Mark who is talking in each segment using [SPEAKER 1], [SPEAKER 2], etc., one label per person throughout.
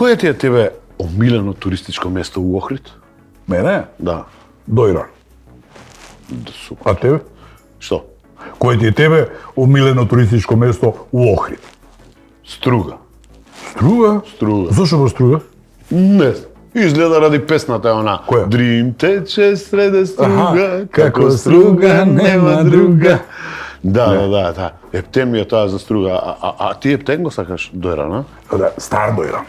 [SPEAKER 1] Кое ти е тебе омилено туристичко место у Охрид?
[SPEAKER 2] Мене?
[SPEAKER 1] Да.
[SPEAKER 2] Дојран.
[SPEAKER 1] Супер.
[SPEAKER 2] А тебе?
[SPEAKER 1] Што?
[SPEAKER 2] Кој ти е тебе омилено туристичко место у Охрид?
[SPEAKER 1] Струга.
[SPEAKER 2] Струга?
[SPEAKER 1] Струга.
[SPEAKER 2] Зошто во Струга?
[SPEAKER 1] Не знам. Изгледа ради песната е она.
[SPEAKER 2] Која?
[SPEAKER 1] Дрим тече среде струга,
[SPEAKER 2] како струга нема друга.
[SPEAKER 1] Да. Ептен ми е тоа за струга. А ти ептен го сакаш Дојран, а?
[SPEAKER 2] Да, стар Дојран.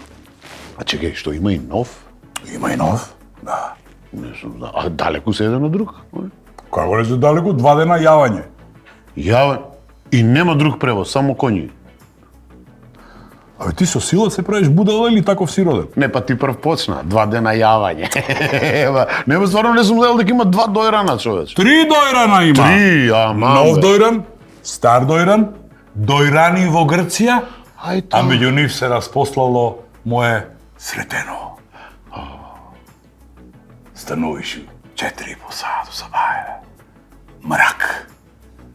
[SPEAKER 1] А чекај, што има и нов?
[SPEAKER 2] Има и нов. Да.
[SPEAKER 1] Не знам, а далеку се еден од друг?
[SPEAKER 2] Како не се далеку, 2 дена јавање.
[SPEAKER 1] Ја, и нема друг превоз, само коњи.
[SPEAKER 2] Абе ти со сила се правиш будала или таков си роден?
[SPEAKER 1] Не, па ти прв почна, 2 дена јавање. Нема, стварно не сум гледал дека има 2 Дојрана, човече.
[SPEAKER 2] 3 Дојрана има.
[SPEAKER 1] 3, ама.
[SPEAKER 2] Нов Дојран, стар Дојран, Дојрани во Грција,
[SPEAKER 1] Ајде.
[SPEAKER 2] а меѓу нив се распослало мое Сретено. Станувиш 4 по саат со бајле. Мрак.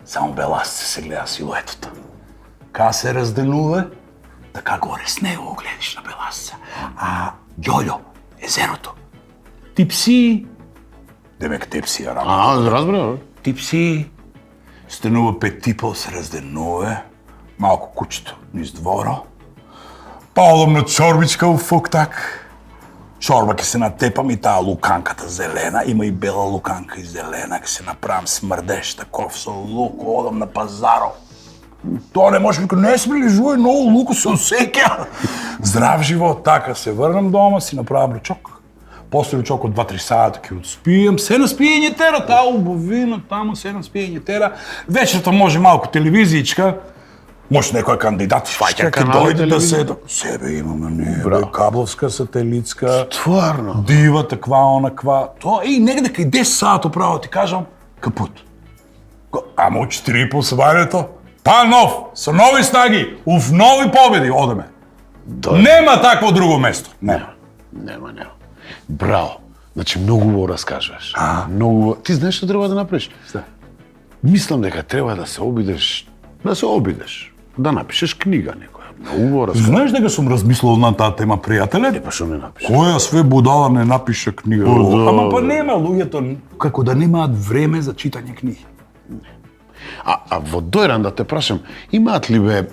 [SPEAKER 2] Само беласце се гледа силуетата. Ка се разделува, така горе с него го гледаш на беласца. А Ѓолјо, езерото. Типси, демек тепси ја работа.
[SPEAKER 1] Разбра.
[SPEAKER 2] Типси, станува 5 типа, се разденува, малку кучето низ дворо, па одам на чорбичка у фуктак. Чорба ке се натепам и таа луканката зелена, има и бела луканка и зелена, ке се направам смрдеш таков со лук, одам на пазаро. Тоа не може, не сме ли жуј, ново луко се осеќа. Здрав живот, така се врнам дома, си направам ручок. После ручок од 2-3 сата ќе одспијам, се на спиење тера, таа убавина, таму се на спиење тера. Вечерта може малку телевизијичка, може некој кандидат, ќе дојде да се... Себе имаме ние, кабловска, сателитска,
[SPEAKER 1] Стварно.
[SPEAKER 2] дива, таква, онаква. Тоа и негде кај 10 сата право ти кажам, капут. Ама од 4 по свањето, па нов, со нови снаги, уф, нови победи, одеме. Нема такво друго место. Нема.
[SPEAKER 1] Нема. Браво. Значи, многу во раскажуваш. Многу. Ти знаеш што треба да направиш?
[SPEAKER 2] Што?
[SPEAKER 1] Мислам дека треба да се обидеш, да напишеш книга некоја. Многу во раскажуваш.
[SPEAKER 2] Знаеш дека сум размислувал на таа тема, пријателе?
[SPEAKER 1] Па што не напишеш?
[SPEAKER 2] Која све будала не напише книга?
[SPEAKER 1] да.
[SPEAKER 2] Ама па нема луѓето како да немаат време за читање книги.
[SPEAKER 1] А во Дојран да те прашам, имаат ли бе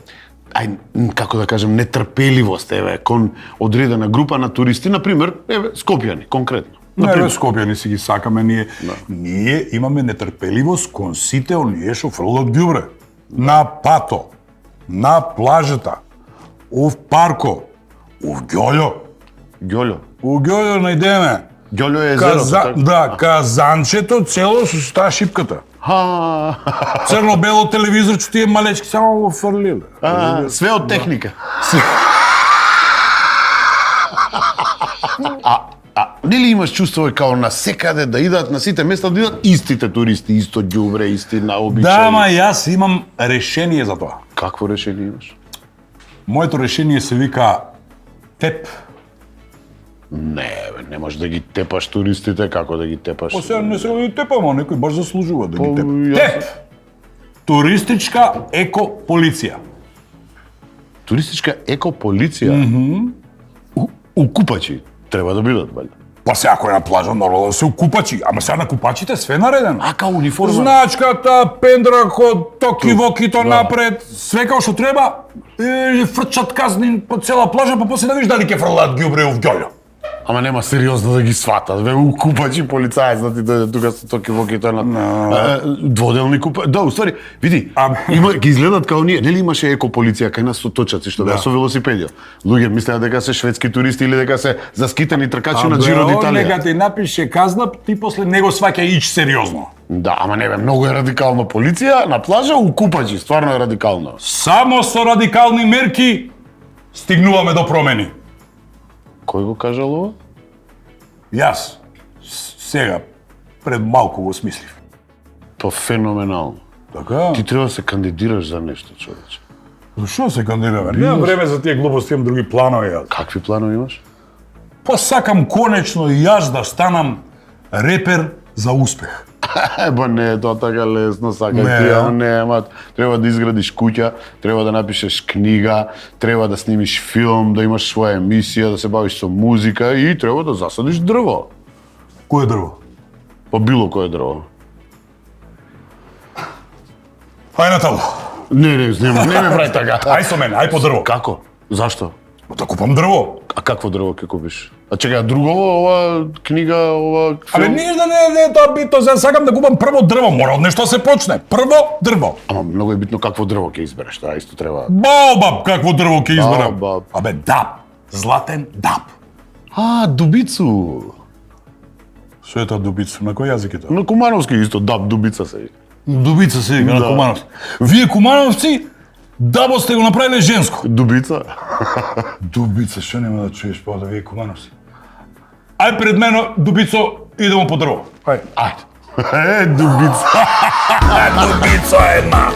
[SPEAKER 1] како да кажем, нетрпеливост, кон одредена група на туристи, например, скопјани, конкретно.
[SPEAKER 2] Не, Скопјани си ги сакаме ние. Ние имаме нетрпеливост кон сите оние што фрлат ѓубре. На пато, на плажата, ув парко, ув Ѓолјо.
[SPEAKER 1] Ѓолјо.
[SPEAKER 2] У Ѓолјо најдеме.
[SPEAKER 1] Ѓолјо е езерото.
[SPEAKER 2] Да, казанчето цело со таа шипката. Црно-бело телевизорче тие малечки само го фрлиле.
[SPEAKER 1] Све од техника. Нели имаш чувство као на секаде да идат на сите места да идат истите туристи, исто ѓубре, исти наобичаи?
[SPEAKER 2] Да, ама јас имам решение за тоа.
[SPEAKER 1] Какво решение имаш?
[SPEAKER 2] Моето решение се вика ТЕП.
[SPEAKER 1] Не, не можеш да ги тепаш туристите, како да ги тепаш?
[SPEAKER 2] Па сега не се да ги тепам, а некој баш заслужува да ги тепа.
[SPEAKER 1] јас-
[SPEAKER 2] ТЕП! Туристичка екополиција.
[SPEAKER 1] Туристичка екополиција? У Купачи треба да бидат, бајде.
[SPEAKER 2] Па сега кој на плажа нормално да се укупачи, ама сега на купачите све наредено.
[SPEAKER 1] Као униформа?
[SPEAKER 2] Значката, пендракот, токи-вокито напред, све као што треба, фрчат казни по цела плажа, па после да видиш дали ќе фрлаат ѓубре у Ѓолјо.
[SPEAKER 1] Ама нема сериозно да ги сватат. Ве у Купачи полицаец да ти дојде тука со токи-вокито на дводелни купа. Да, уствари, види, има ги изгледат као ние. Нели имаше екополиција кај нас со точаци што беа со велосипедија. Луѓе мислеа дека се шведски туристи или дека се заскитени тркачи на Джиро
[SPEAKER 2] Нека
[SPEAKER 1] д'Италија.
[SPEAKER 2] ти напише казна, ти после него сваќа ич сериозно.
[SPEAKER 1] Да, ама не бе, многу е радикално полиција на плажа у Купачи, стварно е радикално.
[SPEAKER 2] Само со радикални мерки стигнуваме до промени.
[SPEAKER 1] Кој го кажал ова?
[SPEAKER 2] Јас сега пред малку го смислив.
[SPEAKER 1] Па феноменално.
[SPEAKER 2] Така?
[SPEAKER 1] Ти треба да се кандидираш за нешто, човече.
[SPEAKER 2] Зашо се кандидираме? Немам време за тие глупости, имам други планови јас.
[SPEAKER 1] Какви планови имаш?
[SPEAKER 2] Па сакам конечно и јас да станам репер за успех.
[SPEAKER 1] Ба не, тоа така лесно, сакај
[SPEAKER 2] Не,
[SPEAKER 1] ти,
[SPEAKER 2] а?
[SPEAKER 1] ама нема. Треба да изградиш куќа, треба да напишеш книга, треба да снимиш филм, да имаш своја емисија, да се бавиш со музика и треба да засадиш дрво.
[SPEAKER 2] Кој е дрво?
[SPEAKER 1] Па било кое дрво.
[SPEAKER 2] Ај Натало,
[SPEAKER 1] Не ме прави така.
[SPEAKER 2] ај со мене, ај по дрво.
[SPEAKER 1] Како? Зашто?
[SPEAKER 2] Да купам дрво.
[SPEAKER 1] А какво дрво ќе купиш? А чекај, друго ова книга, ова
[SPEAKER 2] Абе,
[SPEAKER 1] филм?
[SPEAKER 2] ништо не е тоа битно, за сакам да купам прво дрво, мора од нешто се почне. Прво дрво.
[SPEAKER 1] Ама многу е битно какво дрво ќе избереш, тоа исто треба.
[SPEAKER 2] Баобаб, какво дрво ќе изберам?
[SPEAKER 1] Баобаб.
[SPEAKER 2] Абе, даб. Златен даб.
[SPEAKER 1] А, дубицу.
[SPEAKER 2] Што е тоа дубица? На кој јазик е тоа?
[SPEAKER 1] На Кумановски исто, даб, дубица се.
[SPEAKER 2] Дубица се вика на
[SPEAKER 1] Да.
[SPEAKER 2] Кумановски. Вие Кумановци, дабо сте го направиле женско.
[SPEAKER 1] Дубица?
[SPEAKER 2] Дубица, што нема да чуеш па да вие Кумановци? Ај пред мене, Дубицо, идемо по дрво. Ај.
[SPEAKER 1] Ајде. Дубица.
[SPEAKER 2] Дубица една.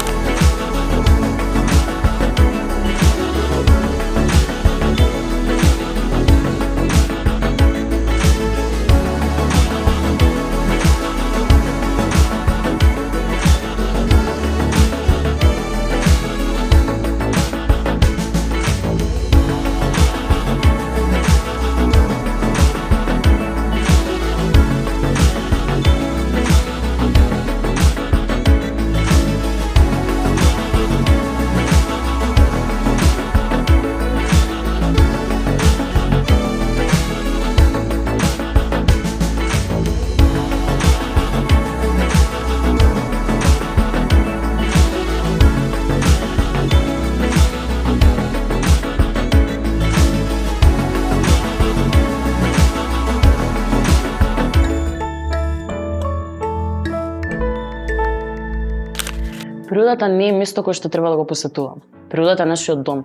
[SPEAKER 3] Природата не е место кое што треба да го посетуваме. Природата е нашиот дом.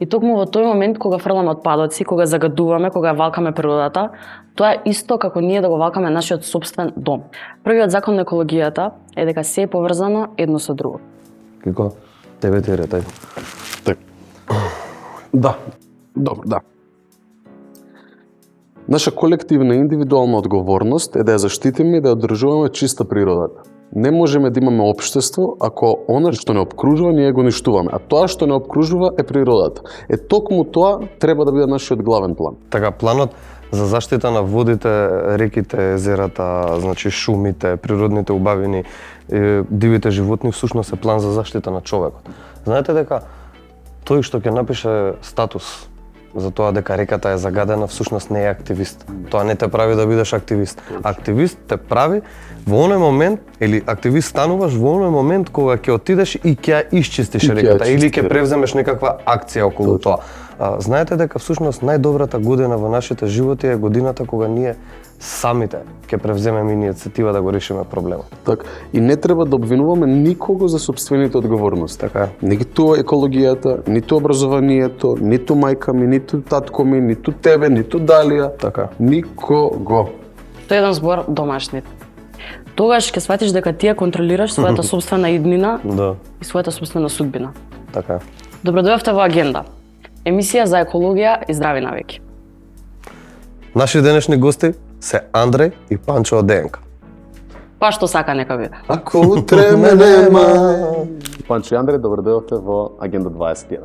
[SPEAKER 3] И токму во тој момент кога фрламе отпадоци, кога загадуваме, кога валкаме природата, тоа е исто како ние да го валкаме нашиот сопствен дом. Првиот закон на екологијата е дека се е поврзано едно со друго.
[SPEAKER 4] Кико, тебе ти е ред, ајде.
[SPEAKER 1] Так.
[SPEAKER 4] Да. Добро, да. Наша колективна и индивидуална одговорност е да ја заштитиме и да ја одржуваме чиста природата. Не можеме да имаме општество ако она што не обкружува ние го ништуваме, а тоа што не обкружува е природата. Е токму тоа треба да биде нашиот главен план.
[SPEAKER 5] Така, планот за заштита на водите, реките, езерата, значи шумите, природните убавини, дивите животни всушност е план за заштита на човекот. Знаете дека тој што ќе напише статус за тоа дека реката е загадена, всушност не е активист. Тоа не те прави да бидеш активист. Активист те прави во оној момент, или активист стануваш во оној момент кога ќе отидеш и ќе ја исчистиш
[SPEAKER 4] И ќе ја
[SPEAKER 5] реката, или ќе
[SPEAKER 4] чистиш.
[SPEAKER 5] превземеш некаква акција околу тоа. Знаете дека всушност најдобрата година во нашите животи е годината кога ние самите ќе превземеме иницијатива да го решиме проблемот.
[SPEAKER 4] Так, и не треба да обвинуваме никого за собствените одговорности.
[SPEAKER 5] Така е.
[SPEAKER 4] Ниту екологијата, ниту образованието, ниту мајка ми, ниту татко ми, ниту тебе, ниту Далија.
[SPEAKER 5] Така.
[SPEAKER 4] Никого.
[SPEAKER 3] Тоа е еден збор домашните. Тогаш ќе сватиш дека ти ја контролираш својата сопствена иднина
[SPEAKER 5] Да,
[SPEAKER 3] и својата сопствена судбина.
[SPEAKER 5] така е.
[SPEAKER 3] Добродојавте во Агенда. Емисија за екологија и здрави навики.
[SPEAKER 5] Наши денешни гости се Андреј и Панчо од ДНК.
[SPEAKER 3] Па што сака нека биде.
[SPEAKER 4] Ако утре ме нема. Панчо и Андреј, добро дојдовте во Агенда 21.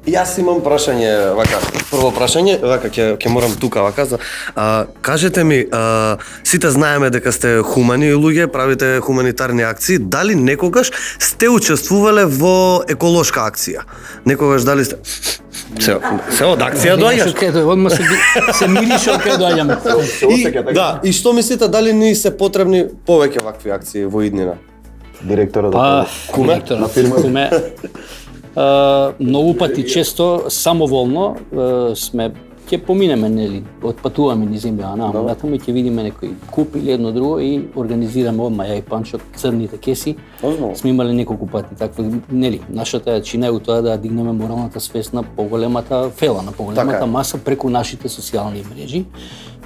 [SPEAKER 5] Јас имам прашање, вака, прво прашање, вака ќе морам тука вака за кажете ми, сите знаеме дека сте хумани луѓе, правите хуманитарни акции, дали некогаш сте учествувале во еколошка акција? Некогаш дали сте се од акција доаѓаш?
[SPEAKER 6] Кај дојде, одма се мирише од кај доаѓаме.
[SPEAKER 5] Да, и што мислите дали ни се потребни повеќе вакви акции во иднина?
[SPEAKER 4] Директорот
[SPEAKER 6] Па,
[SPEAKER 5] Куме?
[SPEAKER 6] директорот, куме. Многу пати често самоволно сме ќе поминеме, нели, отпатуваме низ земја, натаму и ќе видиме некој куп или едно друго и организираме одма ја и Панчо црните кеси. Сме имале неколку пати такво, нели, нашата јачина е у тоа да дигнеме моралната свест на поголемата фела, на поголемата
[SPEAKER 5] Така е.
[SPEAKER 6] маса преку нашите социјални мрежи.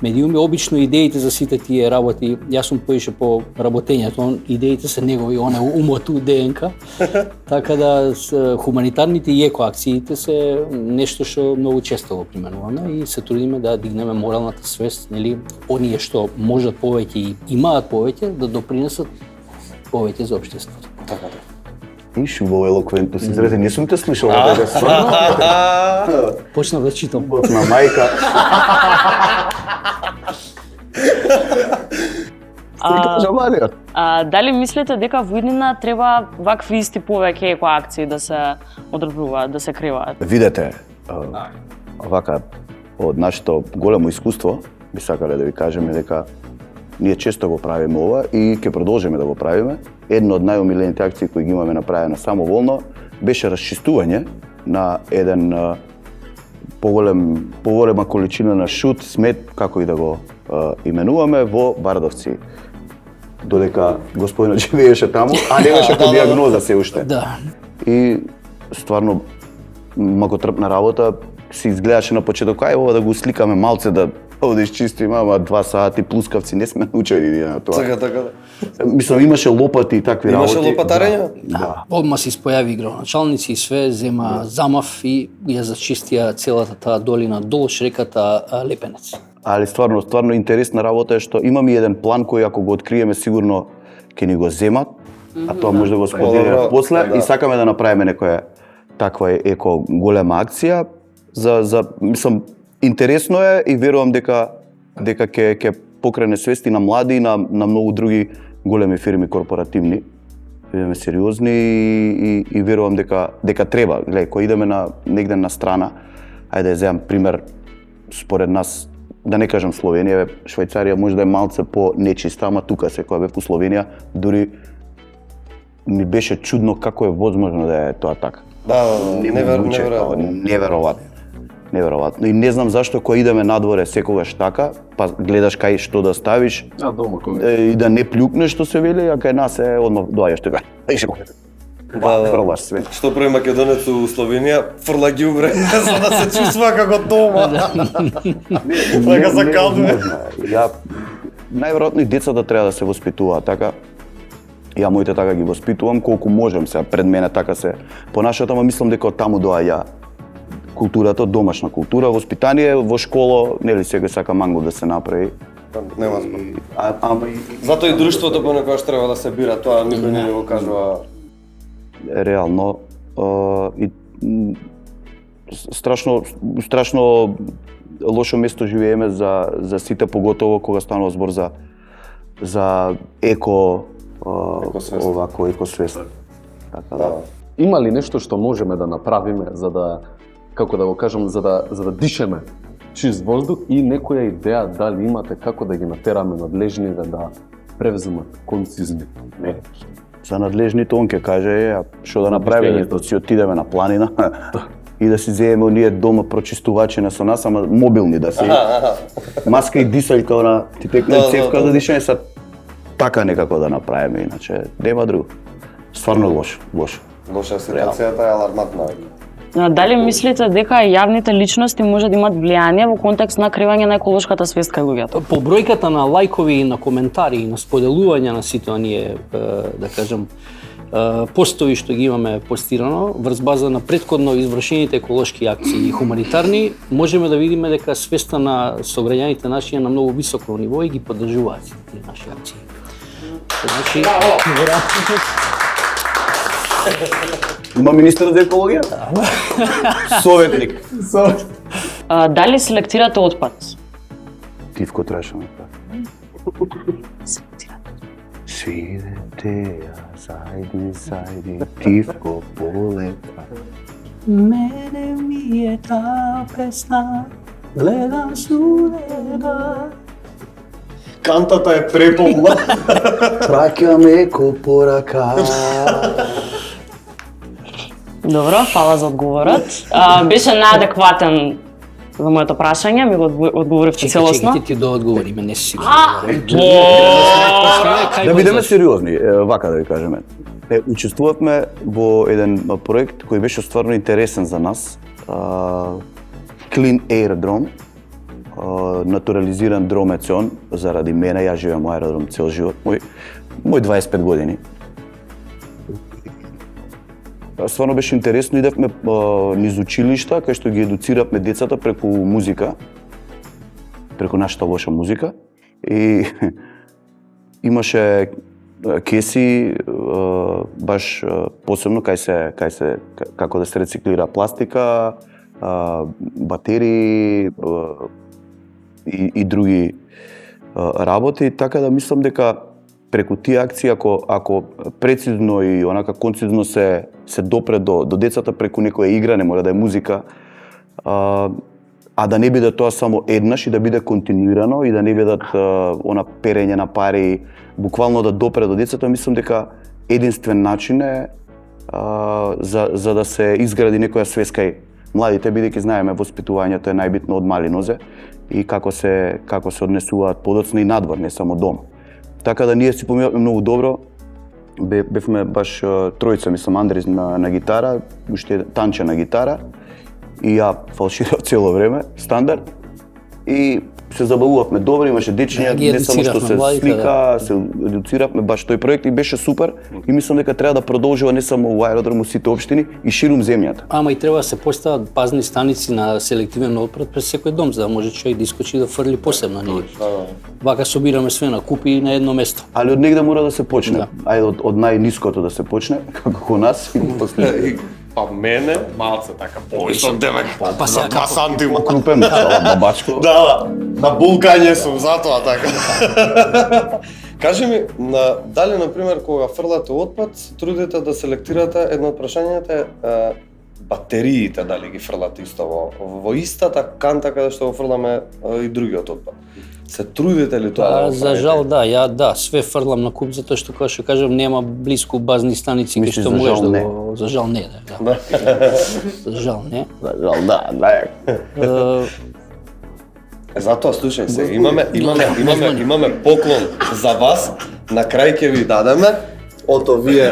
[SPEAKER 6] медиуми, обично идеите за сите тие работи, јас сум поише по работењето, идеите се негови, он е умот у ДНК, така да хуманитарните и екоакциите се нешто што многу често го применуваме и се трудиме да дигнеме моралната свест, нели, оние што можат повеќе и имаат повеќе, да допринесат повеќе за општеството.
[SPEAKER 7] Иш, во елоквентност изрази, не сум те слушал дека стварно.
[SPEAKER 6] Почнав да читам.
[SPEAKER 7] На мајка.
[SPEAKER 3] Дали мислите дека во иднина треба вакви исти повеќе екоакции да се одржуваат, да се криваат?
[SPEAKER 7] Видете, вака, од нашето големо искуство, би сакале да ви кажеме дека ние често го правиме ова и ќе продолжиме да го правиме. Една од најомилените акции кои ги имаме направена самоволно беше расчистување на еден поголема количина на шут, смет, како и да го именуваме, во Бардовци. Додека господинот живееше таму, а немаше по диагноза се уште.
[SPEAKER 6] Да.
[SPEAKER 7] И стварно макотрпна работа се изгледаше на почеток, ај ова да го сликаме малце да да изчистиме, ама 2 сати плускавци не сме научени на тоа.
[SPEAKER 5] Така.
[SPEAKER 7] Мислам, имаше лопати и такви работи.
[SPEAKER 5] Имаше лопатарење?
[SPEAKER 7] Да.
[SPEAKER 6] Одма се испојави градоначалници и све, зема замав и ја зачистија целата таа долина долж реката Лепенец.
[SPEAKER 7] Али стварно интересна работа е што имаме еден план кој ако го откриеме сигурно ќе ни го земат, а тоа може да го споделиме после и сакаме да направиме некоја таква еко голема акција за мислам интересно е и верувам дека ќе покрене свести на млади и на многу други големи фирми корпоративни. Бидеме сериозни и верувам дека треба. Гледај, кога идеме негде на страна, ајде да земам пример според нас, да не кажам Словенија, Швајцарија може да е малце по нечиста, ама тука се кога бев у Словенија, дури ми беше чудно како е возможно да е тоа така. Неверојатно. И не знам зашто кога идеме надворе секогаш така, па гледаш кај што да ставиш и да не плюкнеш што се вели, а кај нас е одма доаѓаш така. Фрлаш све.
[SPEAKER 5] Што прави македонец у Словенија? Фрла ѓубре за да се чувствува како дома. Така за калдуме.
[SPEAKER 7] Најверојатно и децата треба да се воспитуваат така. Ја моите така ги воспитувам колку можам сега пред мене така се понашат, ама мислам дека од таму доаѓа културата, домашна култура, воспитание во школа, нели сега сака мангол да се направи.
[SPEAKER 5] Нема спор. Затоа и друштвото понекогаш треба да се бира, тоа никој не го кажува.
[SPEAKER 7] Реално и страшно лошо место живееме за сите, поготово кога станува збор за екосвест. Така да.
[SPEAKER 4] Има ли нешто што можеме да направиме за да, како да го кажам, за да дишеме чист воздух и некоја идеја дали имате како да ги натераме надлежните да превземат концизни мерки?
[SPEAKER 7] За надлежните он ќе каже што да направиме, да си отидеме на планина и да си земеме оние дома прочистувачи на со нас, ама мобилни да се. Маска и дисалка, она ти текне цевка за дишење, са така некако да направиме, иначе нема друго. Стварно лошо.
[SPEAKER 5] Лоша ситуацијата е алармантна.
[SPEAKER 3] Дали мислите дека јавните личности може да имат влијание во контекст на кривање на еколошката свест кај луѓето?
[SPEAKER 6] По бројката на лајкови и на коментари и на споделување на сите оние, да кажам, постои што ги имаме постирано врз база на претходно извршените еколошки акции и хуманитарни, можеме да видиме дека свеста на сограѓаните наши е на многу високо ниво и ги поддржуваат тие наши акции. Значи,
[SPEAKER 7] Има министер за екологија? Советник.
[SPEAKER 3] Дали селектирате отпад?
[SPEAKER 7] Тивко трешаме така. Свидете зајди, тивко полека.
[SPEAKER 6] мене ми е та песна, гледам судеба.
[SPEAKER 5] Кантата е преполна.
[SPEAKER 7] Праќаме ко порака.
[SPEAKER 3] Добро, фала за одговорот. Беше наадекватен за моето прашање, ми го одговоривте целосно.
[SPEAKER 6] Чекайте ти да одговориме, не си сигурен.
[SPEAKER 7] Да бидеме сериозни, вака да ви кажеме. Учествувавме во еден проект кој беше стварно интересен за нас. Clean Air Drone. натурализиран дромец он, заради мене, ја живеам во аеродром цел живот, мој 25 години. Стварно беше интересно, идевме низ училишта, кај што ги едуцирапме децата преку музика, преку нашата лоша музика. И имаше кеси, баш посебно како да се рециклира пластика, батерии и други работи, така да мислам дека преку тие акции, ако прецизно и онака концизно се допре до децата преку некоја игра, не мора да е музика, а да не биде тоа само еднаш и да биде континуирано и да не бидат она перење на пари, буквално да допре до децата, мислам дека единствен начин е за да се изгради некоја свест кај младите, бидејќи знаеме воспитувањето е најбитно од мали нозе и како се однесуваат подоцна и надвор, не само дом. Така да ние си поминавме многу добро. Бевме баш тројца, мислам, Андрис на гитара, уште Танче на гитара и ја фалширав цело време, стандард. И се забавувавме добро, имаше дечиња, не само што се слика, се едуциравме, баш тој проект и беше супер и мислам дека треба да продолжува не само во аеродром, сите општини и ширум земјата.
[SPEAKER 6] Ама и треба да се постават базни станици на селективен отпред пред секој дом, за да може човек да искочи да фрли посебно. Вака собираме све на купи на едно место.
[SPEAKER 7] Али од негде мора да се почне. Ајде од најниското да се почне, како кон нас и после.
[SPEAKER 5] Па мене, малце така повисок демек,
[SPEAKER 6] Па сега
[SPEAKER 5] 2 сантима.
[SPEAKER 7] Крупен, бабачко.
[SPEAKER 5] Да, на булкање сум затоа така. Кажи ми, дали на пример кога фрлате отпад, трудите да селектирате, едно од прашањата е батериите дали ги фрлате исто во истата канта каде што го фрламе и другиот отпад. Се трудите ли тоа?
[SPEAKER 6] За жал да, ја све фрлам на куп затоа што кога што кажам нема блиску базни станици кај што можеш да го за жал не да. За жал не.
[SPEAKER 7] За жал да.
[SPEAKER 5] Затоа слушај се, имаме поклон за вас. На крај ќе ви дадеме од овие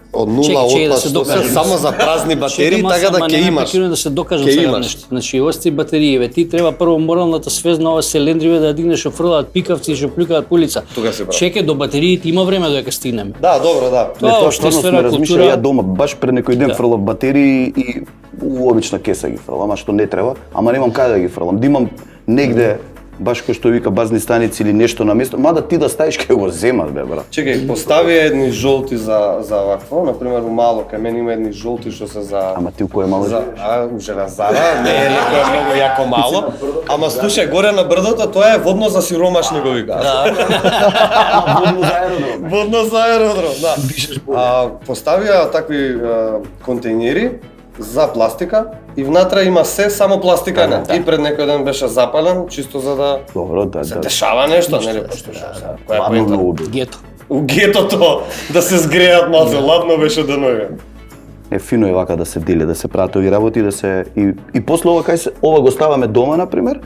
[SPEAKER 5] од нула отпад што се само за празни батерии, така да ќе имаш.
[SPEAKER 6] Да се докажам сега нешто. Значи, ости батерииве, ти треба прво моралната свест на ова селендриве да дигнеш што фрлаат пикавци и што плюкаат по улица. Чеке до батериите има време додека стигнеме.
[SPEAKER 5] Да, добро, да.
[SPEAKER 7] Тоа што сме размишljali ја дома, баш пред некој ден фрлав батерии и обична кеса ги фрлам, што не треба, ама немам каде да ги фрлам. Да имам негде баш кој што вика базни станици или нешто на место, мада ти да ставиш кај го земат бе брат.
[SPEAKER 5] Чекај, постави едни жолти за вакво, на пример у мало кај мене има едни жолти што се за
[SPEAKER 7] Ама ти у кој мало?
[SPEAKER 5] У Железара, не е некој многу јако мало, ама слушај горе на брдото тоа е водно за сиромашни го вика.
[SPEAKER 7] Водно за аеродром.
[SPEAKER 5] Водно за аеродром, да. Поставија такви контејнери за пластика и внатре има се само пластика не. И пред некој ден беше запален, чисто за да се дешава нешто, нели пошто што.
[SPEAKER 6] Гето.
[SPEAKER 5] У гетото да се згреат малце, ладно беше денови.
[SPEAKER 7] Фино е вака да се дели, да се прават овие работи, да се и после ова го ставаме дома на пример,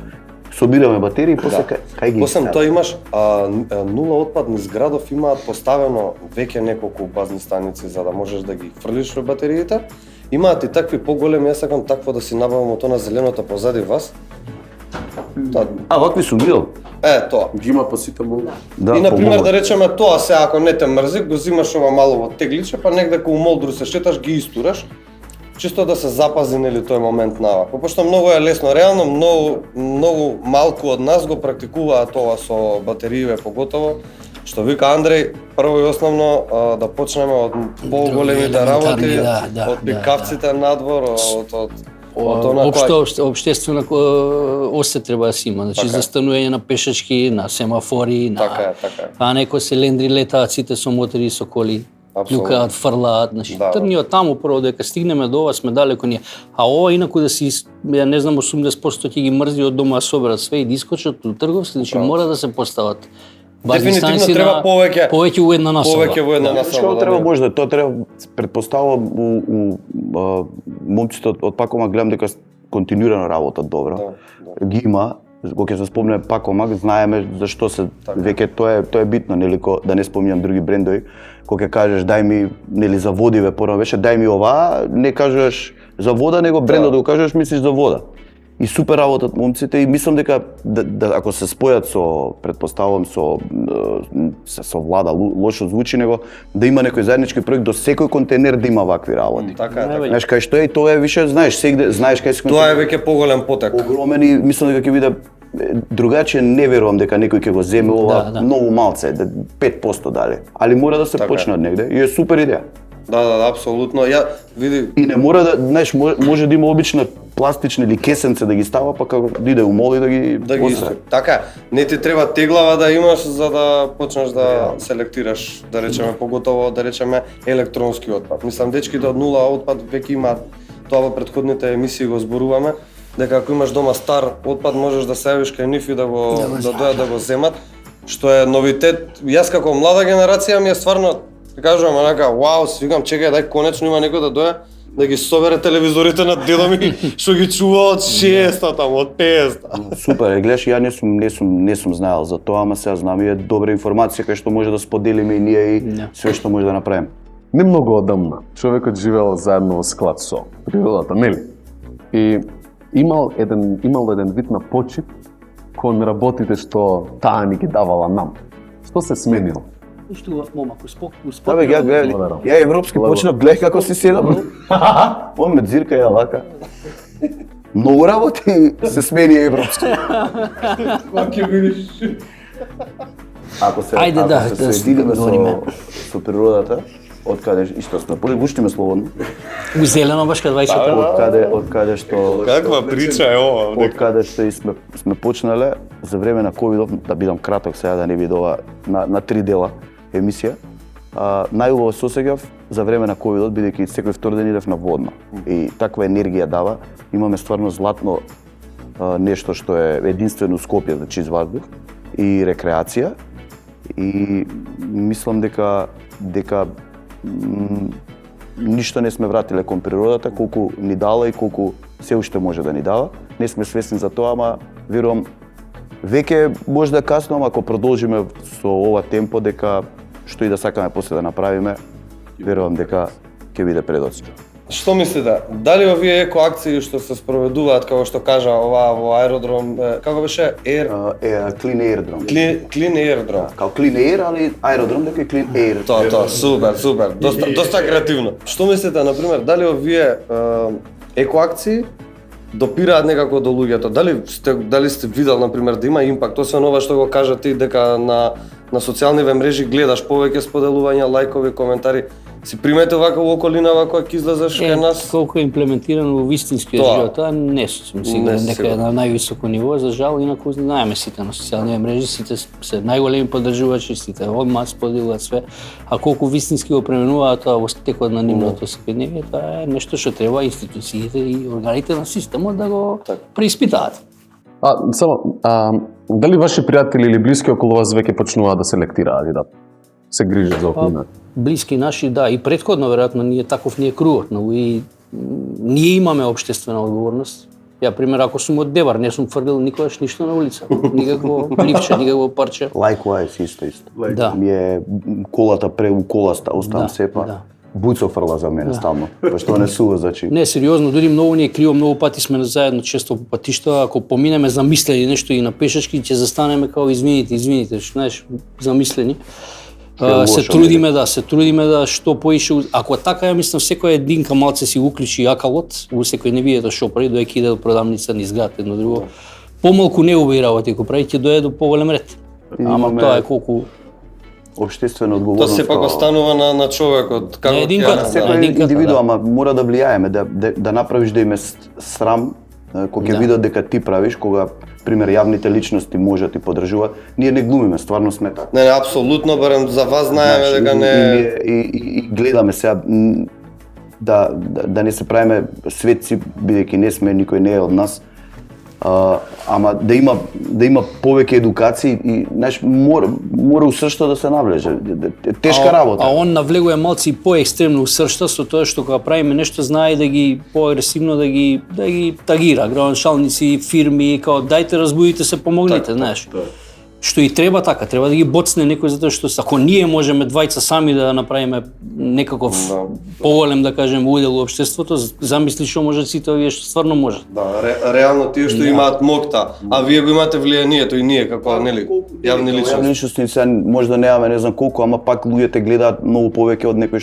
[SPEAKER 7] собираме батерии и после кај ги
[SPEAKER 5] После тоа имаш нула отпад низ градов имаат поставено веќе неколку базни станици за да можеш да ги фрлиш во батериите. Имаат и такви поголеми, јас сакам такво да си набавам од она зеленото позади вас.
[SPEAKER 7] Вакви сум видел.
[SPEAKER 5] Тоа.
[SPEAKER 4] Ги има па сите могу.
[SPEAKER 7] Да,
[SPEAKER 5] и на пример да речеме тоа се ако не те мрзи, го зимаш ова мало во тегличе, па негде кога молдру се шеташ ги истураш. Чисто да се запази нели тој момент на вака. Пошто многу е лесно, реално многу малку од нас го практикуваат тоа со батерииве поготово. Што вика Андреј, прво и основно да почнеме од поголемите работи, од пикавците надвор, од
[SPEAKER 6] општествена осе треба да си има, значи за станување на пешачки, на семафори, на а некои селендри летаат сите со мотори и со коли. Плюкаат, фрлаат, значи тргниот таму прво дека стигнеме до ова сме далеко ние. А ова инаку да си, ја не знам 80% ќе ги мрзи од дома да соберат све и да искочат у трговски, значи мора да се постават.
[SPEAKER 5] Дефинитивно треба
[SPEAKER 6] повеќе во една насоба.
[SPEAKER 5] Повеќе во една насоба.
[SPEAKER 7] Што треба можда, тоа треба претпоставувам у момците од Пакомак, гледам дека континуирано работат добро. Ги има, кога ќе се спомне Пакомак, знаеме зашто се веќе тоа е битно, нели да не спомнам други брендови, кога ќе кажеш дај ми нели за водиве, порано беше дај ми ова, не кажеш за вода, него брендот да го кажеш мислиш за вода. И супер работат момците и мислам дека ако се спојат со, предпоставувам со влада, лошо звучи, него да има некој заеднички проект до секој контейнер да има вакви работи.
[SPEAKER 5] Така е, така.
[SPEAKER 7] Знаеш кај што е, тоа е више, знаеш, сегде, знаеш кај се
[SPEAKER 5] Тоа е веќе поголем потек.
[SPEAKER 7] огромен и мислам дека ќе биде другачие, не верувам дека некој ќе го земе ова многу малце, 5% дали. Али мора да се почне од негде и е супер идеја.
[SPEAKER 5] Да, апсолутно. Ја види,
[SPEAKER 7] И не мора да, знаеш, може да има обична пластични или кесенце да ги става, па како да иде у мол и да ги
[SPEAKER 5] исто. Така, не ти треба теглава да имаш за да почнеш да селектираш, да речеме, поготово да речеме електронски отпад. Мислам, дечките од нула отпад веќе имаат, тоа во претходните емисии го зборуваме, дека ако имаш дома стар отпад можеш да се јавиш кај нив и да дојдат да го земат, што е новитет. Јас како млада генерација ми е стварно, кажувам онака, вау, си викам, чекај, дај конечно има некој да дојде да ги собере телевизорите на дедо ми што ги чува од 6-та таму, од 50-та.
[SPEAKER 7] Супер, гледаш, ја не сум знаел за тоа, ама сега знам и е добра информација кај што може да споделиме и ние и све што може да направиме.
[SPEAKER 4] Не многу одамна, човекот живеел заедно во склад со природата, нели? И имал еден вид на почит кон работите што таа ни ги давала нам. Што се сменило?
[SPEAKER 6] Што момако спок.
[SPEAKER 7] Абе, ја европски почнав, гледај како си седам. Он ме дзирка ја лака. Многу работи се смени европски. Ако се соединиме со природата, откаде исто сме пуштиме слободно.
[SPEAKER 6] У зелено баш кај 20
[SPEAKER 7] Откаде што
[SPEAKER 5] Каква прича е ова?
[SPEAKER 7] Откаде што и сме почнале за време на ковидот, да бидам краток сега да не биде ова на 3 дела емисија. Најубаво се осеќав за време на ковидот, бидејќи секој втор ден идев на водно. И таква енергија дава. Имаме стварно златно нешто што е единствено Скопје за чист воздух и рекреација. И мислам дека ништо не сме вратиле кон природата, колку ни дала и колку се уште може да ни дава. Не сме свесни за тоа, ама верувам веќе може да касно, ама ако продолжиме со ова темпо, дека што и да сакаме после да направиме, верувам дека ќе биде предоци.
[SPEAKER 5] Што мислите? Дали овие екоакции што се спроведуваат, како што кажа ова во аеродром, како беше?
[SPEAKER 7] Clean Airдром.
[SPEAKER 5] Clean Airдром.
[SPEAKER 7] Као Clean Air, али аеродром дека е Clean Air.
[SPEAKER 5] Тоа, супер. Доста креативно. Што мислите, например, дали овие екоакции допираат некако до луѓето? Дали сте видел, например, да има импакт, освен ова што го кажа ти, дека на социјалниве мрежи гледаш повеќе споделувања, лајкови, коментари, си приметил вака во околинава која ќе излезеш кај нас?
[SPEAKER 6] Колку е имплементирано во вистинскиот живот, тоа не сум сигурен дека е на највисоко ниво, за жал, инаку знаеме сите на социјалните мрежи, сите се најголеми поддржувачи, сите одма споделуваат све, а колку вистински го пременуваат тоа во стекот на нивното секојдневие, тоа е нешто што треба институциите и органите на системот да го преиспитаат.
[SPEAKER 4] Дали ваши пријатели или блиски околу вас веќе почнуваат да селектираат и да се грижат за околината?
[SPEAKER 6] Блиски наши, да, и претходно веројатно ние таков ни е кругот, но и ние имаме општествена одговорност. Ја пример, ако сум од Девар, не сум фрлил никогаш ништо на улица, никакво ливче, никакво парче.
[SPEAKER 7] Likewise, исто.
[SPEAKER 6] Да.
[SPEAKER 7] Ми е колата у кола оставам сепа.
[SPEAKER 6] Да.
[SPEAKER 7] Буцо фрла за мене стално, пошто не сува зачи.
[SPEAKER 6] Не, сериозно, дури многу ни е криво, многу пати сме заедно често по патишта, ако поминеме замислени нешто и на пешачки, ќе застанеме као извините, знаеш, замислени. Се трудиме да што поише, ако така ја мислам секој единка малце си уклучи акалот, во секој невието шопари, доеќе иде до продавница низ град едно друго. Помалку не убави работи го прави, ќе дојде до поголем ред. Ама тоа е колку
[SPEAKER 7] општествена одговорност.
[SPEAKER 5] Тоа сепак останува на човекот, како
[SPEAKER 7] секој индивиду, ама мора да влијаеме, да направиш да им е срам кога ќе видат дека ти правиш, кога пример јавните личности може да ти поддржуваат. Ние не глумиме, стварно сме така.
[SPEAKER 5] Не, апсолутно, барем за вас знаеме дека не
[SPEAKER 7] и гледаме сега да не се правиме светци, бидејќи не сме, никој не е од нас. Ама да има повеќе едукација и знаеш мора усршта да се навлезе. Тешка работа.
[SPEAKER 6] А он навлегува малци и поекстремно усршта со тоа што кога правиме нешто знае да ги поагресивно да ги тагира граншалници, фирми, као дајте разбудите се, помогнете, знаеш. што и треба така, треба да ги боцне некој, затоа што ако ние можеме двајца сами да направиме некаков поголем, да кажем, удел во општеството, замисли што можат сите овие што стварно можат.
[SPEAKER 5] Да, реално тие што имаат мокта, а вие го имате влијанието и ние како нели јавни
[SPEAKER 7] Јавни
[SPEAKER 5] личности.
[SPEAKER 7] личности сега може да немаме не знам колку, ама пак луѓето гледаат многу повеќе од некој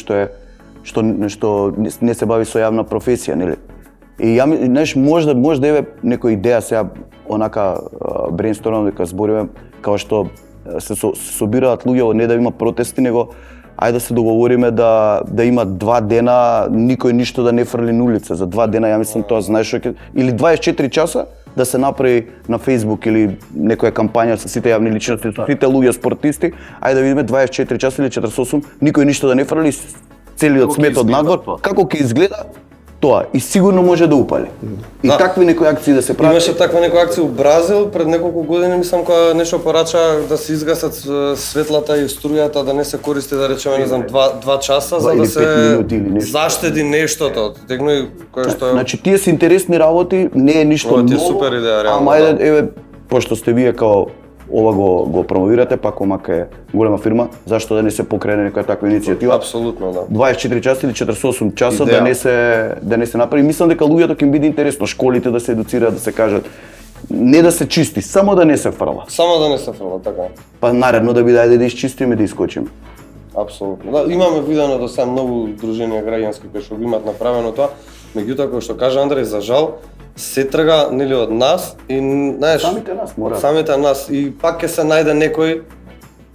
[SPEAKER 7] што не се бави со јавна професија, нели? И ја знаеш, може да еве некоја идеја сега онака брейнстормам дека збориме како што се собираат луѓе, не да има протести, него ајде да се договориме да има 2 дена никој ништо да не фрли на улица. За 2 дена ја мислам тоа знаеш што ќе или 24 часа да се направи на Facebook или некоја кампања со сите јавни личности, со сите луѓе спортисти, ајде да видиме 24 часа или 48 никој ништо да не фрли, целиот смет од надвор, како ќе изгледа тоа и сигурно може да упали. И такви некои акции да се прават.
[SPEAKER 5] Имаше таква некоја акција у Бразил пред неколку години, мислам, кога нешто порача да се изгасат светлата и струјата, да не се користи, да речеме, не знам, 2 часа за
[SPEAKER 7] или
[SPEAKER 5] да
[SPEAKER 7] 5
[SPEAKER 5] се
[SPEAKER 7] минути или нешто.
[SPEAKER 5] заштеди нештото. Тегној кој што е...
[SPEAKER 7] Значи тие се интересни работи, не е ништо
[SPEAKER 5] Ова ти е
[SPEAKER 7] ново,
[SPEAKER 5] супер идеја, реално,
[SPEAKER 7] ама еве пошто сте вие као ова го промовирате, пак омака е голема фирма, зашто да не се покрене некоја таква иницијатива?
[SPEAKER 5] Апсолутно, да.
[SPEAKER 7] 24 часа или 48 часа
[SPEAKER 5] Идеја.
[SPEAKER 7] да не се направи. Мислам дека луѓето ќе им биде интересно, школите да се едуцираат, да се кажат не да се чисти, само да не се фрла.
[SPEAKER 5] Само да не се фрла, така.
[SPEAKER 7] Па наредно да биде ајде да изчистиме, да искочиме.
[SPEAKER 5] Апсолутно. Да, имаме видено до сега многу друженија граѓански кои што го имаат направено тоа, меѓутоа кој што кажа Андреј, за жал се трга нели од нас и знаеш
[SPEAKER 7] Самите нас мора.
[SPEAKER 5] самите нас и пак ќе се најде некој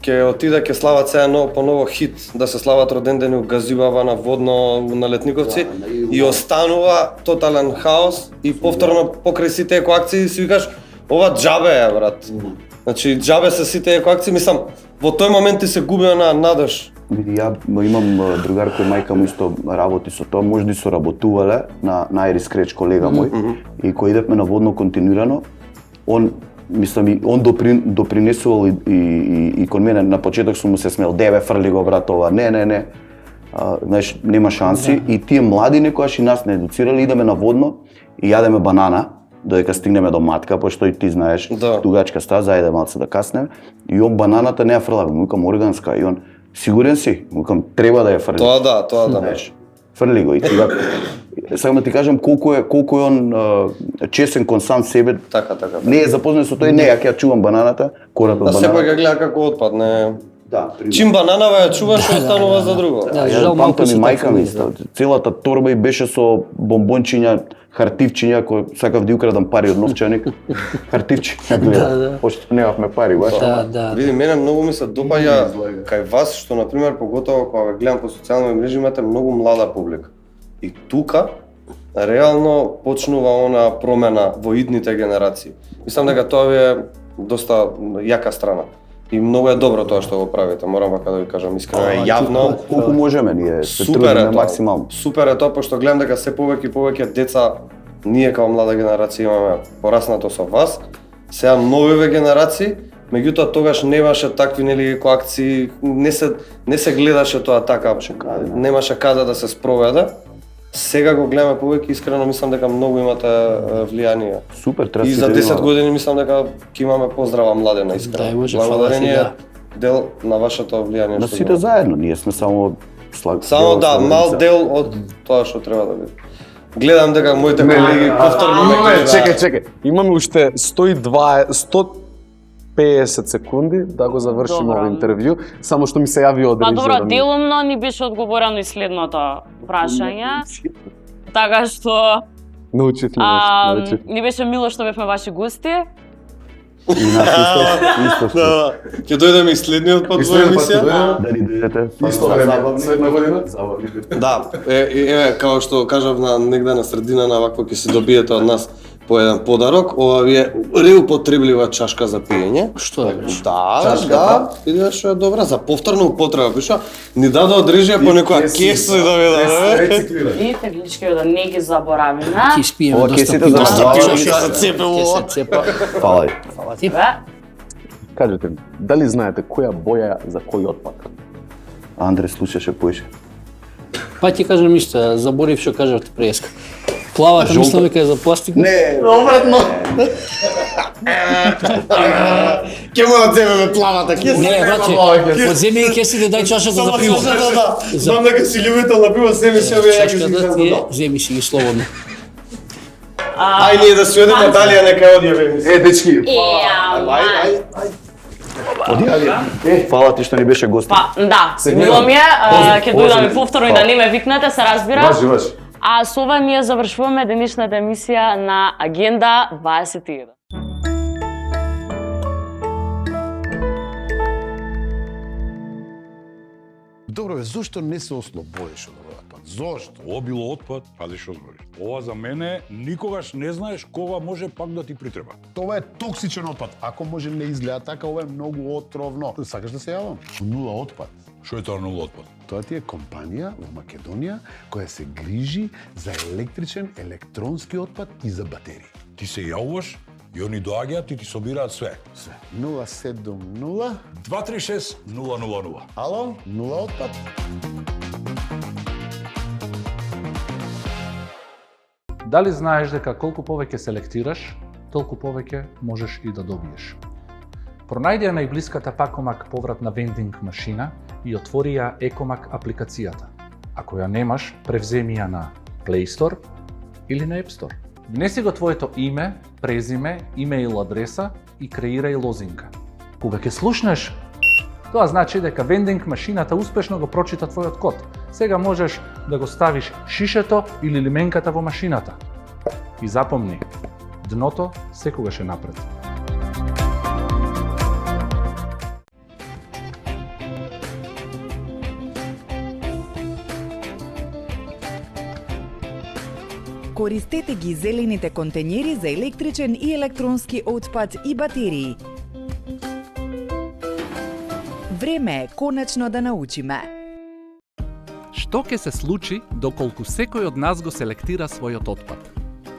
[SPEAKER 5] ќе отиде ќе слават сега поново хит да се слават родендени у Газибаба на Водно на Летниковци и останува тотален хаос и повторно покрај сите екоакции си викаш ова џабе е брат. Значи џабе се сите екоакции, мислам во тој момент ти се губи на надеж.
[SPEAKER 7] Види, ја имам другар кој мајка му исто работи со тоа, можда и соработувале на Айрис Креч, колега мој, и кој идевме на Водно континуирано, он мислам и он допринесувал и кон мене на почеток сум му се смел, деве фрли го брат ова, не. Знаеш, нема шанси и тие млади некојаш и нас не едуцирали, идеме на Водно и јадеме банана додека стигнеме до Матка, пошто и ти знаеш, дугачка стаза, ајде малце да каснеме. И он бананата не ја фрла, му викам органска и он сигурен си? Му викам треба да ја фрли.
[SPEAKER 5] Тоа да.
[SPEAKER 7] Знаеш, фрли го и сега сакам да ти кажам колку е он чесен кон сам себе.
[SPEAKER 5] Така.
[SPEAKER 7] Не е запознат со тој, не, ја ќе ја чувам бананата, кората од
[SPEAKER 5] Да сепак
[SPEAKER 7] бананата.
[SPEAKER 5] ја гледа како отпад, не.
[SPEAKER 7] Да,
[SPEAKER 5] Чим бананава ја чуваш, останува за друго.
[SPEAKER 6] Да,
[SPEAKER 7] Ја
[SPEAKER 6] жал малку
[SPEAKER 7] памтам и
[SPEAKER 6] се
[SPEAKER 7] мајка
[SPEAKER 6] така
[SPEAKER 7] ми,
[SPEAKER 6] мисли.
[SPEAKER 7] целата торба и беше со бомбончиња, хартивчиња, кој сакав да ја украдам пари од новчаник. Хартивчиња гледа, пошто немавме пари, баш.
[SPEAKER 6] Да.
[SPEAKER 5] Види, мене многу ми се допаѓа кај вас, што, например, поготово кога ве гледам по социјални мрежи, имате многу млада публика. И тука, реално, почнува она промена во идните генерации. Мислам дека тоа ви е доста јака страна. И многу е добро тоа што го правите, морам вака да ви кажам искрено и јавно.
[SPEAKER 7] Колку можеме ние се
[SPEAKER 5] Супер е
[SPEAKER 7] трудиме
[SPEAKER 5] тоа.
[SPEAKER 7] максимално.
[SPEAKER 5] Супер е тоа, пошто гледам дека се повеќе и повеќе деца, ние као млада генерација имаме пораснато со вас, сега новиве генерации, меѓутоа тогаш немаше такви нели коакции, не се гледаше тоа така, немаше каде да се спроведе. Сега го гледаме повеќе, искрено мислам дека многу имате влијание.
[SPEAKER 7] Супер, треба
[SPEAKER 5] И
[SPEAKER 7] сите
[SPEAKER 5] за
[SPEAKER 7] да
[SPEAKER 5] 10
[SPEAKER 7] имаме.
[SPEAKER 5] години мислам дека ќе имаме поздрава младена, искрено.
[SPEAKER 6] Да, може, фала ти,
[SPEAKER 5] благодарение
[SPEAKER 6] да.
[SPEAKER 5] дел на вашето влијание.
[SPEAKER 7] На
[SPEAKER 5] што
[SPEAKER 7] сите
[SPEAKER 5] имате.
[SPEAKER 7] заедно, ние сме само
[SPEAKER 5] Само да, мал дел од тоа што треба да биде. Гледам дека моите колеги повторно ме гледаат.
[SPEAKER 4] Чекај. Имаме уште 150 секунди да го завршиме
[SPEAKER 3] Добро.
[SPEAKER 4] ова интервју, само што ми се јави од
[SPEAKER 3] Па
[SPEAKER 4] режисора
[SPEAKER 3] добро,
[SPEAKER 4] ми.
[SPEAKER 3] делумно ни беше одговорено и следното прашање. Така што
[SPEAKER 4] Научив нешто.
[SPEAKER 3] ни беше мило што бевме ваши гости.
[SPEAKER 7] И нас исто.
[SPEAKER 5] Ќе дојдеме и следниот пат во емисија.
[SPEAKER 7] Да ни дојдете.
[SPEAKER 4] Следна година?
[SPEAKER 5] Да, еве како што кажав негде на средина на вакво ќе се добиете од нас по еден подарок, ова ви е реупотреблива чашка за пиење.
[SPEAKER 6] Што е?
[SPEAKER 5] Да, видиш што е добра за повторна употреба, пиша. Ни даде од режија по некоја кеса да ви даде.
[SPEAKER 3] Видите, глички да не ги заборавиме.
[SPEAKER 6] Ќе спиеме
[SPEAKER 7] Ова
[SPEAKER 6] доста
[SPEAKER 7] кесите
[SPEAKER 6] пиво.
[SPEAKER 7] за
[SPEAKER 5] Доста
[SPEAKER 7] Фала.
[SPEAKER 5] пиво ќе се цепе
[SPEAKER 6] Ќе
[SPEAKER 5] во.
[SPEAKER 6] се цепа.
[SPEAKER 7] Фала ви.
[SPEAKER 6] Фала ти.
[SPEAKER 3] Бе,
[SPEAKER 4] Кажете ми, дали знаете која боја за кој отпад?
[SPEAKER 7] Андре слушаше поише.
[SPEAKER 6] Па ти кажам ништо, заборив што кажавте преска. Плавата мислам дека е за пластик.
[SPEAKER 7] Не,
[SPEAKER 1] Обратно. Ке му да тебе плавата, ке
[SPEAKER 6] Не, брате, одземи и ке си да дај чашата за пиво.
[SPEAKER 1] Знам дека си любител на пиво, снеми си овие јаки си
[SPEAKER 6] Чашката ти е, земи си ги слободно.
[SPEAKER 1] Ај ние да сведеме Далија нека одјаве.
[SPEAKER 4] дечки.
[SPEAKER 7] Фала ти што ни беше гост.
[SPEAKER 3] Па, да, мило ми е, ќе дојдам и повторно и да не ме викнете, се разбира.
[SPEAKER 4] Важи.
[SPEAKER 3] А со ова ние завршуваме денешната емисија на Агенда 21.
[SPEAKER 1] Добро, зошто не се ослободиш од овој отпад? Зошто?
[SPEAKER 2] Ова било отпад, пази што збориш. Ова за мене никогаш не знаеш кога може пак да ти притреба.
[SPEAKER 1] Тоа е токсичен отпад. Ако може не изгледа така, ова е многу отровно. Сакаш да се јавам? Нула отпад.
[SPEAKER 2] Што е тоа нула отпад?
[SPEAKER 1] Тоа ти е компанија во Македонија која се грижи за електричен, електронски отпад и за батерии.
[SPEAKER 2] Ти се јавуваш и они доаѓаат и ти собираат све.
[SPEAKER 1] Све. 070
[SPEAKER 2] 236 000.
[SPEAKER 1] Ало, нула отпад.
[SPEAKER 8] Дали знаеш дека колку повеќе селектираш, толку повеќе можеш и да добиеш? Пронајди ја најблиската Пакомак повратна вендинг машина и отвори ја Екомак апликацијата. Ако ја немаш, превземи ја на Play Store или на App Store. Внеси го твоето име, презиме, имейл адреса и креирај лозинка. Кога ќе слушнеш, тоа значи дека вендинг машината успешно го прочита твојот код. Сега можеш да го ставиш шишето или лименката во машината. И запомни, дното секогаш е напред.
[SPEAKER 9] Користете ги зелените контењери за електричен и електронски отпад и батерии. Време е конечно да научиме.
[SPEAKER 8] Што ќе се случи доколку секој од нас го селектира својот отпад?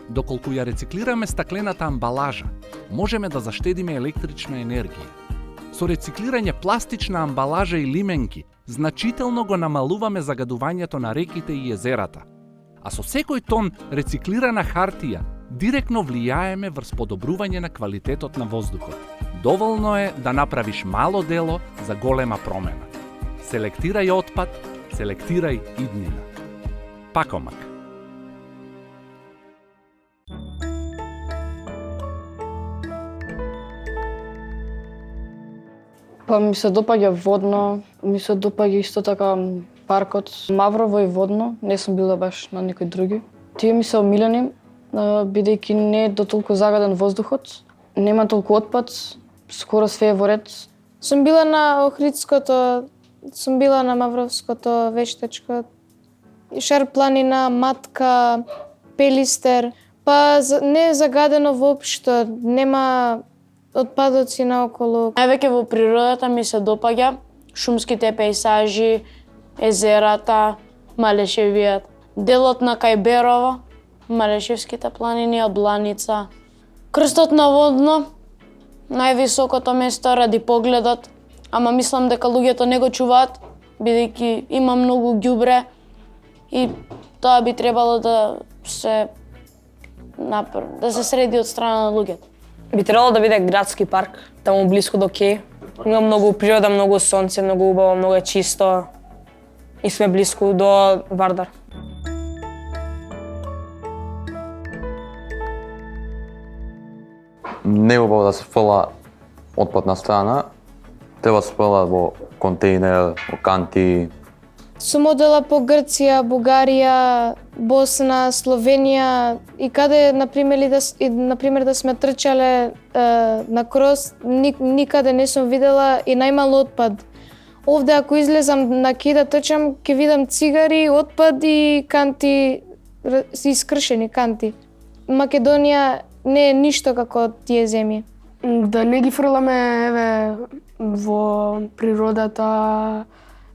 [SPEAKER 8] Доколку ја рециклираме стаклената амбалажа, можеме да заштедиме електрична енергија. Со рециклирање пластична амбалажа и лименки, значително го намалуваме загадувањето на реките и езерата. А со секој тон рециклирана хартија, директно влијаеме врз подобрување на квалитетот на воздухот. Доволно е да направиш мало дело за голема промена. Селектирај отпад, селектирај иднина. Пакомак.
[SPEAKER 3] Па ми се допаѓа водно, ми се допаѓа исто така паркот Маврово и водно, не сум била баш на никој други. Тие ми се омилени, бидејќи не е дотолку загаден воздухот, нема толку отпад, скоро све е во ред.
[SPEAKER 10] Сум била на Охридското, сум била на Мавровското вештачко, Шар планина, Матка, Пелистер, па не е загадено воопшто, нема отпадоци наоколу.
[SPEAKER 3] Највеќе во природата ми се допаѓа шумските пејзажи, езерата, Малешевијат, делот на Кајберово, Малешевските планини, Абланица, крстот на Водно, највисокото место ради погледот, ама мислам дека луѓето не го чуваат, бидејќи има многу ѓубре и тоа би требало да се среди од страна на луѓето.
[SPEAKER 11] Би требало да биде градски парк, таму блиску до Кеј. Има многу природа, многу сонце, многу убаво, многу е чисто и сме блиску до Вардар.
[SPEAKER 12] Не е убаво да се фрла отпад на страна, треба да се фрла во контейнер, во канти.
[SPEAKER 10] Сум одела по Грција, Бугарија, Босна, Словенија и каде, например, да сме трчале на крос, никаде не сум видела и најмал отпад. Овде ако излезам на Кеј да трчам, ќе видам цигари, отпад и канти, искршени канти. Македонија не е ништо како тие земји.
[SPEAKER 13] Да не ги фрламе еве во природата,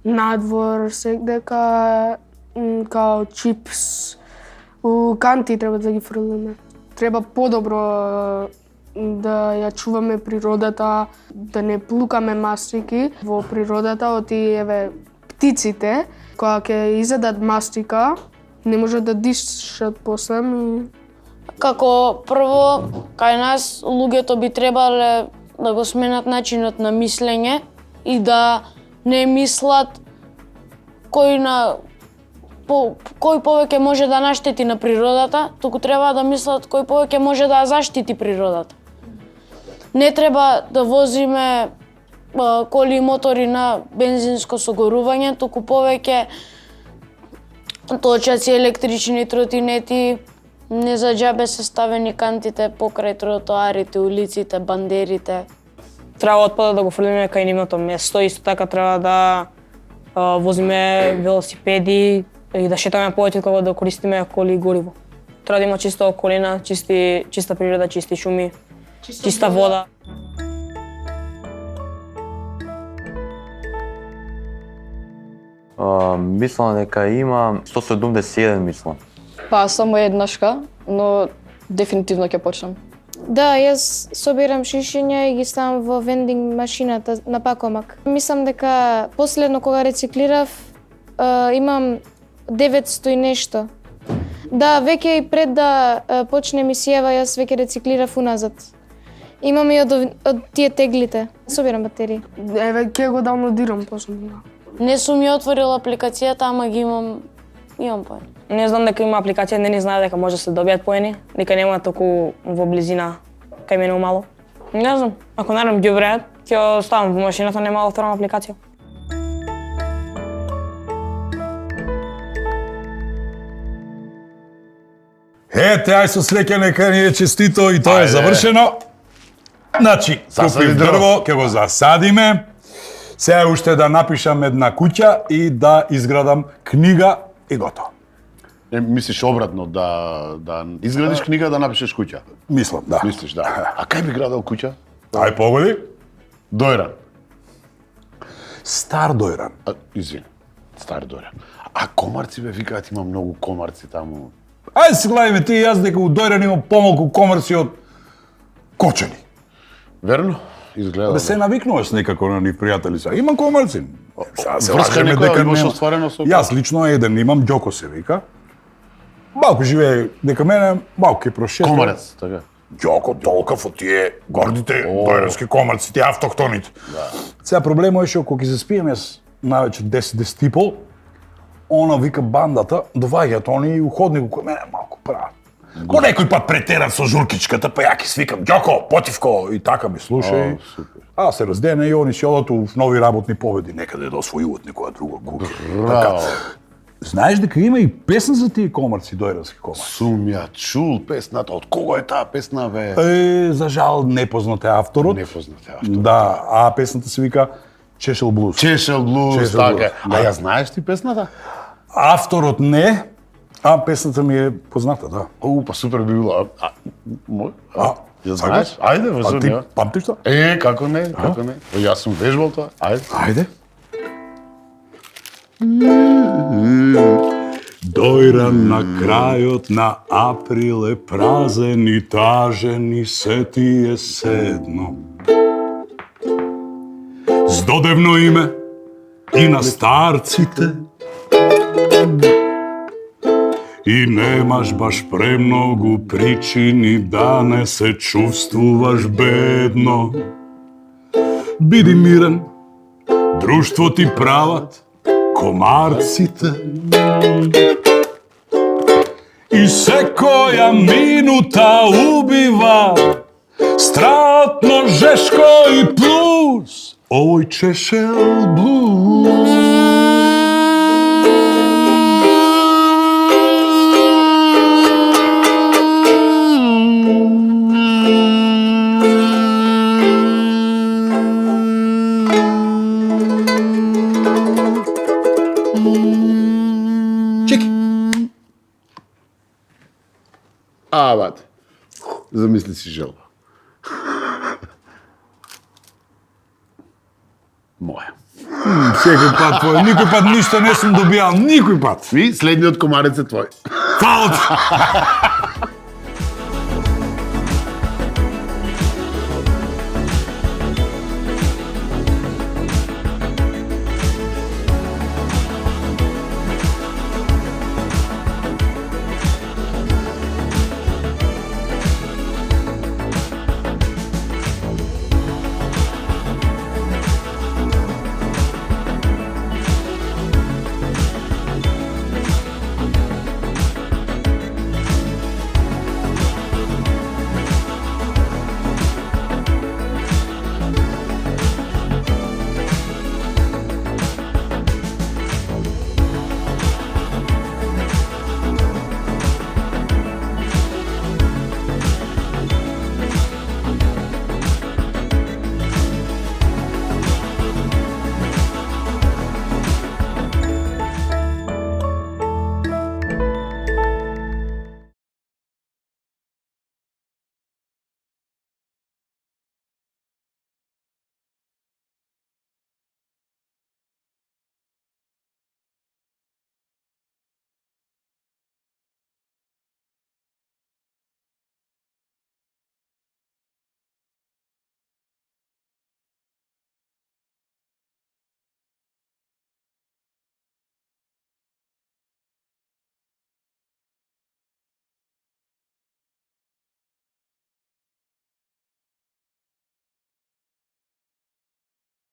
[SPEAKER 13] надвор, секдека, као чипс. У канти треба да ги фрламе. Треба подобро да ја чуваме природата, да не плукаме мастики во природата од тие еве птиците, кога ќе изедат мастика, не може да дишат после ми.
[SPEAKER 10] Како прво, кај нас луѓето би требале да го сменат начинот на мислење и да не мислат кој повеќе може да наштети на природата, туку треба да мислат кој повеќе може да заштити природата. Не треба да возиме коли и мотори на бензинско согорување, туку повеќе точаци, електрични тротинети, не за џабе се ставени кантите покрај тротоарите, улиците, бандерите.
[SPEAKER 11] Треба отпадот да го фрлиме кај нивното место, исто така треба да возиме велосипеди и да шетаме повеќе кога да користиме коли и гориво. Треба да има чиста околина, чиста природа, чисти шуми, чиста вода.
[SPEAKER 12] Мислам дека има 171 мислам.
[SPEAKER 14] Па само еднашка, но дефинитивно ќе почнам.
[SPEAKER 10] Да, јас собирам шишиња и ги ставам во вендинг машината на пакомак. Мислам дека последно кога рециклирав имам 900 и нешто. Да, веќе и пред да почне мисијава, јас веќе рециклирав уназад. Имам и од тие теглите. Собирам батерии.
[SPEAKER 13] Еве, ќе го даунлодирам после.
[SPEAKER 10] Не сум ја отворила апликацијата, ама ги имам поени.
[SPEAKER 11] Не знам дека има апликација, не ни знае дека може да се добијат поени, дека нема толку во близина кај мене умало. Не знам, ако наредно ги вреат, ќе оставам во машината, нема да отворам апликација.
[SPEAKER 2] Ете, ај со среќа нека ни е честито и тоа е завршено. Значи, купив дрво, ќе го засадиме. Сега уште да напишам една куќа и да изградам книга и готово.
[SPEAKER 1] Мислиш обратно, да изградиш книга, да напишеш куќа?
[SPEAKER 2] Мислам, да.
[SPEAKER 1] Мислиш, да. А кај би градел куќа?
[SPEAKER 2] Ај погоди.
[SPEAKER 1] Дојран.
[SPEAKER 2] Стар Дојран.
[SPEAKER 1] Извини, Стар Дојран. А комарци бе викаат, има многу комарци таму.
[SPEAKER 2] Ајде се гледаме ти и јас дека у Дојран имам помалку комарци од Кочани.
[SPEAKER 1] Верно? Изгледа.
[SPEAKER 2] Да се навикнуваш некако на нив пријатели са. Имам комарци.
[SPEAKER 1] Врска некоја имаш остварено со...
[SPEAKER 2] Јас лично еден имам, Ѓоко се вика. Малку живее дека мене, малку е прошетува.
[SPEAKER 1] Комарец, така.
[SPEAKER 2] Ѓоко толкав од тие гордите дојрански комарци, тие автохтоните.
[SPEAKER 1] Да.
[SPEAKER 2] Сега проблемот е што кога ќе се спием јас навечер 10 и пол, она вика бандата, доваѓаат они и уходнику кој мене малку прават. Ко некој пат претерат со журкичката, па ја ќе свикам Ѓоко, Потивко и така ми слушај. А се раздене и они си одат у нови работни победи, некаде да освојуваат некоја друга куќа. Така. Знаеш дека има и песна за тие комарци, дојрански комарци?
[SPEAKER 1] Сум ја чул песната, од кого е таа песна, бе?
[SPEAKER 2] За жал, непознат е авторот.
[SPEAKER 1] Непознат е авторот.
[SPEAKER 2] Да, а песната се вика Чешел блуз.
[SPEAKER 1] Чешел блуз, така. А ја знаеш ти песната?
[SPEAKER 2] Авторот не, а песната ми е позната, да.
[SPEAKER 1] Па супер би било. Ја знаеш? Ајде, возу.
[SPEAKER 2] А ти памтиш тоа?
[SPEAKER 1] Како не, како не. Јас сум вежбал тоа.
[SPEAKER 2] Ајде. Дојран на крајот на април е празен и тажен и се ти е седно. Здодевно име и на старците и немаш баш премногу причини да не се чувствуваш бедно. Биди мирен, друштво ти прават комарците. И секоја минута убива стратно, жешко и плюс овој чешел блуз.
[SPEAKER 1] Бате, замисли си желба. Моја.
[SPEAKER 2] Секој пат твој, никој пат ништо не сум добијал, никој пат.
[SPEAKER 1] И следниот комарец е твој.
[SPEAKER 2] Фала ти!